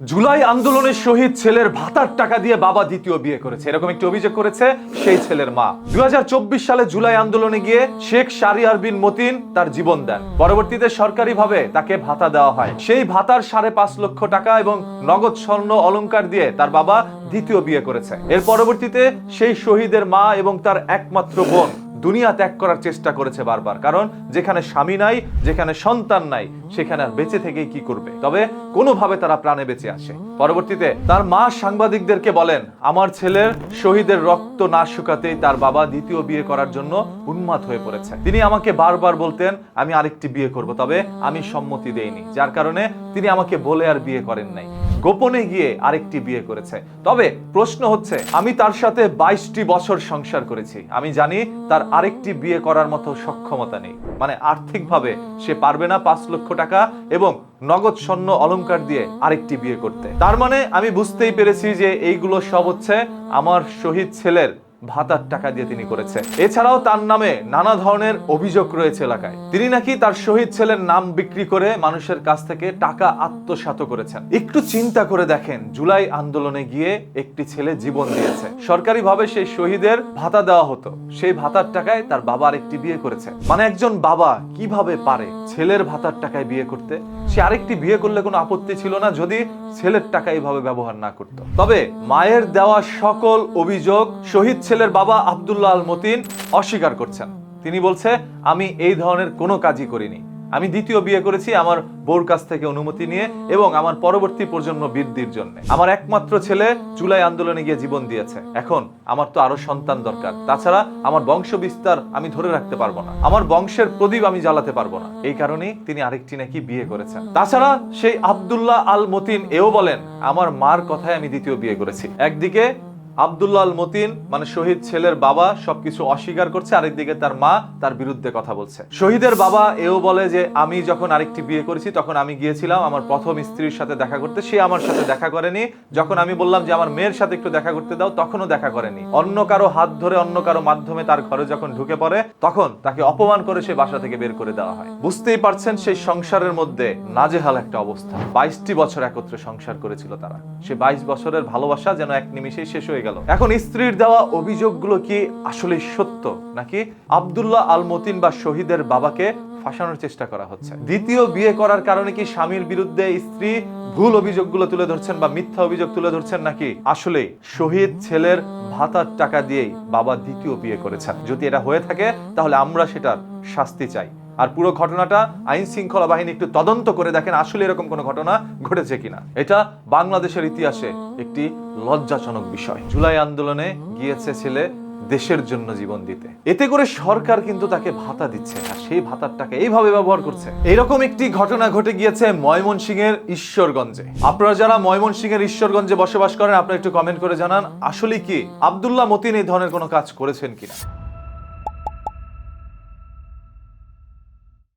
জুলাই আন্দোলনের শহীদ ছেলের ভাতার টাকা দিয়ে বাবা দ্বিতীয় বিয়ে করেছে, এরকম একটি অভিযোগ করেছে সেই ছেলের মা। 2024 সালে জুলাই আন্দোলনে গিয়ে শেখ শাহরিয়ার বিন মতিন তার জীবন দেন। পরবর্তীতে সরকারিভাবে তাকে ভাতা দেওয়া হয়। সেই ভাতার 5.5 লক্ষ টাকা এবং নগদ স্বর্ণ অলংকার দিয়ে তার বাবা দ্বিতীয় বিয়ে করেছে। এর পরবর্তীতে সেই শহীদের মা এবং তার একমাত্র বোন দুনিয়া ত্যাগ করার চেষ্টা করেছে বারবার, কারণ যেখানে স্বামী নাই, যেখানে সন্তান নাই, সেখানে আর বেঁচে থেকেই কি করবে। তবে কোনোভাবে তারা প্রাণে বেঁচে আসে। পরবর্তীতে তার মা সাংবাদিকদেরকে বলেন, আমার ছেলের শহীদের রক্ত না শুকাতেই তার বাবা দ্বিতীয় বিয়ে করার জন্য উন্মাদ হয়ে পড়েছে। তিনি আমাকে বারবার বলতেন আমি আরেকটি বিয়ে করব, তবে আমি সম্মতি দেইনি, যার কারণে তিনি আমাকে বলে আর বিয়ে করেন নাই। গোপনে গিয়ে আরেকটি বিয়ে করেছে। তবে প্রশ্ন হচ্ছে, আমি তার সাথে 22টি বছর সংসার করেছি, আমি জানি তার আরেকটি বিয়ে করার মতো সক্ষমতা নেই। মানে আর্থিকভাবে সে পারবে না 5 লক্ষ টাকা এবং নগদ স্বর্ণ অলংকার দিয়ে আরেকটি বিয়ে করতে। তার মানে আমি বুঝতেই পেরেছি যে এইগুলো সব হচ্ছে আমার শহীদ ছেলের ভাতার টাকা দিয়ে তিনি করেছে। এছাড়াও তার নামে নানা ধরনের অভিযোগ রয়েছে এলাকায়। তিনি নাকি তার শহীদ ছেলের নাম বিক্রি করে মানুষের কাছ থেকে টাকা আত্মসাৎ করেছেন। একটু চিন্তা করে দেখেন, জুলাই আন্দোলনে গিয়ে একটি ছেলে জীবন দিয়েছে, সরকারিভাবে সেই শহীদের ভাতা দেওয়া হতো, সেই ভাতার টাকায় তার বাবা আরেকটি বিয়ে করেছে। মানে একজন বাবা কিভাবে পারে ছেলের ভাতার টাকায় বিয়ে করতে? সে আরেকটি বিয়ে করলে কোনো আপত্তি ছিল না যদি ছেলের টাকা এইভাবে ব্যবহার না করত। তবে মায়ের দেওয়া সকল অভিযোগ শহীদ ছেলের বাবা আব্দুল্লাহ আল মতিন অস্বীকার করছেন। তিনি বলছে, আমি এই ধরনের কোনো কাজই করিনি, আমি দ্বিতীয় বিয়ে করেছি আমার বউর কাছ থেকে অনুমতি নিয়ে এবং আমার পরবর্তী প্রজন্ম বৃদ্ধির জন্য। আমার একমাত্র ছেলে জুলাই আন্দোলনে গিয়ে জীবন দিয়েছে, এখন আমার তো আরো সন্তান দরকার। তাছাড়া আমার বংশ বিস্তার আমি ধরে রাখতে পারবো না, আমার বংশের প্রদীপ আমি জ্বালাতে পারবো না। এই কারণেই তিনি আরেকটি নাকি বিয়ে করেছেন। তাছাড়া সেই আব্দুল্লাহ আল মতিন এও বলেন, আমার মার কথায় আমি দ্বিতীয় বিয়ে করেছি। একদিকে আব্দুল্লাহ আল মতিন মানে শহীদ ছেলের বাবা সবকিছু অস্বীকার করছে, আরেকদিকে তার মা তার বিরুদ্ধে কথা বলছে। শহীদের বাবা এও বলে যে আমি যখন আরেকটি বিয়ে করেছি তখন আমি গিয়েছিলাম আমার প্রথম স্ত্রীর সাথে দেখা করতে, সে আমার সাথে দেখা করেনি। যখন আমি বললাম যে আমার মেয়ের সাথে একটু দেখা করতে দাও, তখনও দেখা করেনি। অন্য কারো হাত ধরে অন্য কারো মাধ্যমে তার ঘরে যখন ঢুকে পড়ে তখন তাকে অপমান করে সে বাসা থেকে বের করে দেওয়া হয়। বুঝতেই পারছেন সেই সংসারের মধ্যে নাজেহাল একটা অবস্থা। 22টি বছর একত্রে সংসার করেছিল তারা। সে 22 বছরের ভালোবাসা যেন এক নিমিষেই শেষ হয়ে গেল। এখন স্ত্রীর দেওয়া অভিযোগগুলো কি আসলে সত্য, নাকি আব্দুল্লাহ আল মতিন বা শহীদের বাবাকে ফাঁসানোর চেষ্টা করা হচ্ছে? দ্বিতীয় বিয়ে করার কারণে কি স্বামীর বিরুদ্ধে স্ত্রী ভুল অভিযোগগুলো তুলে ধরছেন বা মিথ্যা অভিযোগ তুলে ধরছেন, নাকি আসলে শহীদ ছেলের ভাতার টাকা দিয়েই বাবা দ্বিতীয় বিয়ে করেছেন? যদি এটা হয়ে থাকে তাহলে আমরা সেটার শাস্তি চাই। আর পুরো ঘটনাটা আইন শৃঙ্খলা বাহিনী একটু তদন্ত করে দেখেন আসলে এরকম কোনো ঘটনা ঘটেছে কিনা। এটা বাংলাদেশের ইতিহাসে একটি লজ্জাজনক বিষয়। জুলাই আন্দোলনে গিয়েছে ছেলে দেশের জন্য জীবন দিতে, এতে করে সরকার কিন্তু তাকে ভাতা দিচ্ছে, আর সেই ভাতার টাকা এইভাবে ব্যবহার করছে। এরকম একটি ঘটনা ঘটে গিয়েছে ময়মনসিংহের ঈশ্বরগঞ্জে। আপনারা যারা ময়মনসিংহের ঈশ্বরগঞ্জে বসবাস করেন, আপনারা একটু কমেন্ট করে জানান আসলে কি আব্দুল্লাহ মতিন এই ধরনের কোনো কাজ করেছেন কিনা।